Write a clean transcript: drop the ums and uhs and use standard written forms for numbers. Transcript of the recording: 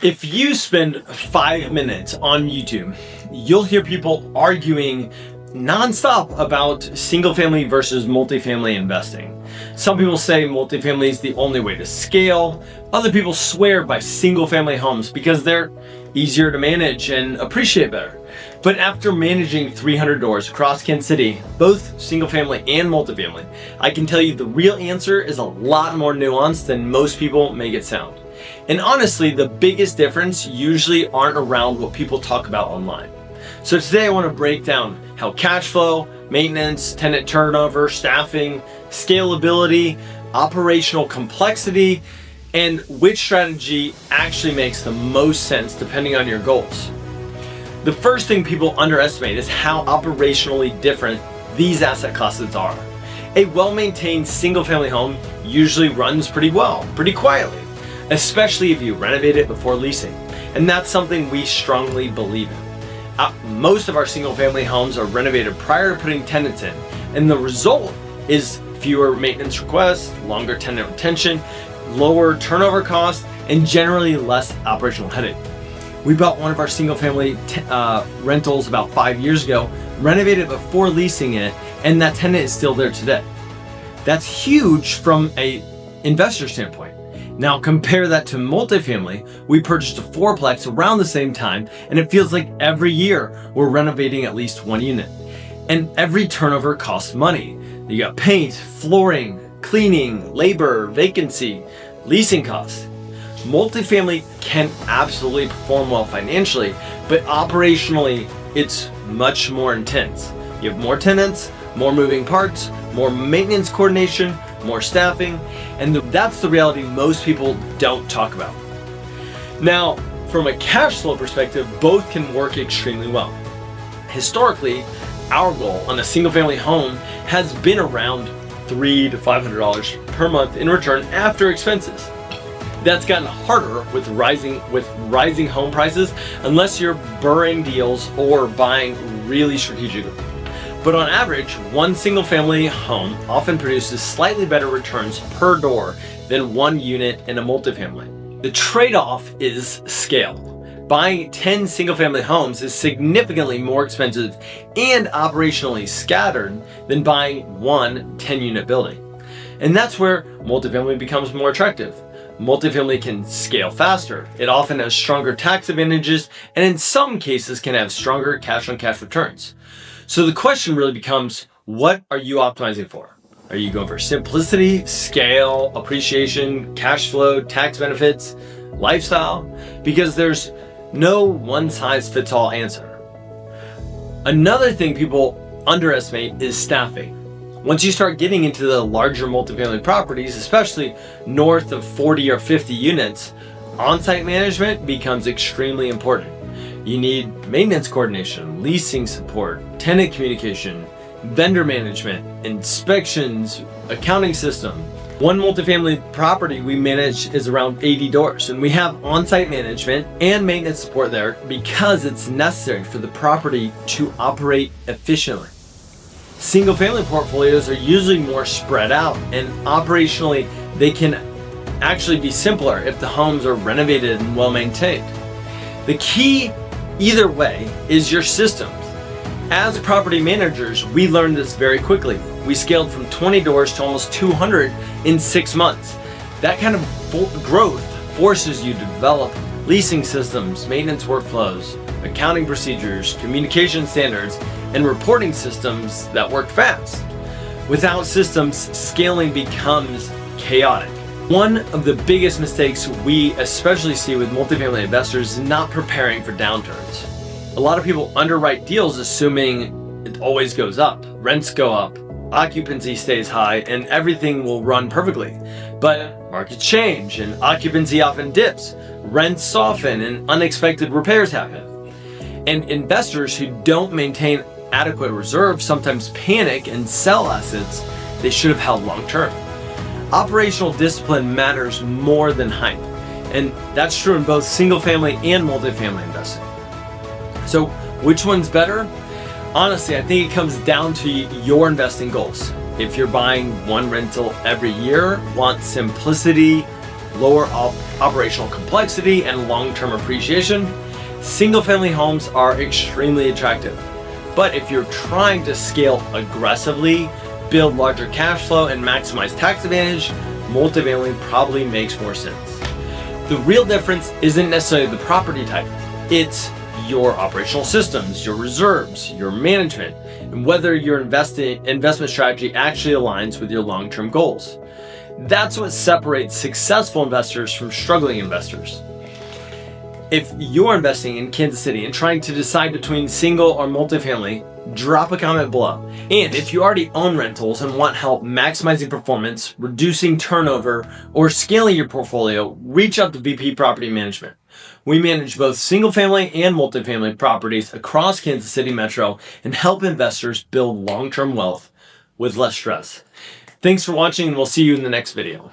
If you spend 5 minutes on YouTube, you'll hear people arguing nonstop about single family versus multifamily investing. Some people say multifamily is the only way to scale. Other people swear by single family homes because they're easier to manage and appreciate better. But after managing 300 doors across Kansas City, both single family and multifamily, I can tell you the real answer is a lot more nuanced than most people make it sound. And honestly, the biggest difference usually aren't around what people talk about online. So today I want to break down how cash flow, maintenance, tenant turnover, staffing, scalability, operational complexity, and which strategy actually makes the most sense depending on your goals. The first thing people underestimate is how operationally different these asset classes are. A well-maintained single-family home usually runs pretty well, pretty quietly, especially if you renovate it before leasing. And that's something we strongly believe in. Most of our single-family homes are renovated prior to putting tenants in, and the result is fewer maintenance requests, longer tenant retention, lower turnover costs, and generally less operational headache. We bought one of our single-family rentals about 5 years ago, renovated before leasing it, and that tenant is still there today. That's huge from an investor standpoint. Now compare that to multifamily. We purchased a fourplex around the same time, and it feels like every year we're renovating at least one unit. And every turnover costs money. You got paint, flooring, cleaning, labor, vacancy, leasing costs. Multifamily can absolutely perform well financially, but operationally it's much more intense. You have more tenants, more moving parts, more maintenance coordination, more staffing, and that's the reality most people don't talk about. Now, from a cash flow perspective, both can work extremely well. Historically, our goal on a single family home has been around $300 to $500 per month in return after expenses. That's gotten harder with rising home prices unless you're burring deals or buying really strategically. But on average, one single family home often produces slightly better returns per door than one unit in a multifamily. The trade-off is scale. Buying 10 single family homes is significantly more expensive and operationally scattered than buying one 10-unit building. And that's where multifamily becomes more attractive. Multifamily can scale faster. It often has stronger tax advantages and in some cases can have stronger cash-on-cash returns. So the question really becomes, what are you optimizing for? Are you going for simplicity, scale, appreciation, cash flow, tax benefits, lifestyle? Because there's no one-size-fits-all answer. Another thing people underestimate is staffing. Once you start getting into the larger multifamily properties, especially north of 40 or 50 units, on-site management becomes extremely important. You need maintenance coordination, leasing support, tenant communication, vendor management, inspections, accounting system. One multifamily property we manage is around 80 doors, and we have on-site management and maintenance support there because it's necessary for the property to operate efficiently. Single-family portfolios are usually more spread out, and operationally they can actually be simpler if the homes are renovated and well-maintained. The key either way is your systems. As property managers, we learned this very quickly. We scaled from 20 doors to almost 200 in 6 months. That kind of growth forces you to develop leasing systems, maintenance workflows, accounting procedures, communication standards, and reporting systems that work fast. Without systems, scaling becomes chaotic. One of the biggest mistakes we especially see with multifamily investors is not preparing for downturns. A lot of people underwrite deals assuming it always goes up. Rents go up, occupancy stays high, and everything will run perfectly. But markets change and occupancy often dips. Rents soften and unexpected repairs happen. And investors who don't maintain adequate reserves sometimes panic and sell assets they should have held long term. Operational discipline matters more than hype, and that's true in both single family and multifamily investing. So which one's better? Honestly, I think it comes down to your investing goals. If you're buying one rental every year, want simplicity, lower operational complexity, and long-term appreciation, single-family homes are extremely attractive. But if you're trying to scale aggressively, build larger cash flow, and maximize tax advantage, multifamily probably makes more sense. The real difference isn't necessarily the property type. It's your operational systems, your reserves, your management, and whether your investment strategy actually aligns with your long-term goals. That's what separates successful investors from struggling investors. If you're investing in Kansas City and trying to decide between single or multifamily, drop a comment below. And if you already own rentals and want help maximizing performance, reducing turnover, or scaling your portfolio, reach out to VP Property Management. We manage both single family and multifamily properties across Kansas City Metro and help investors build long-term wealth with less stress. Thanks for watching, and we'll see you in the next video.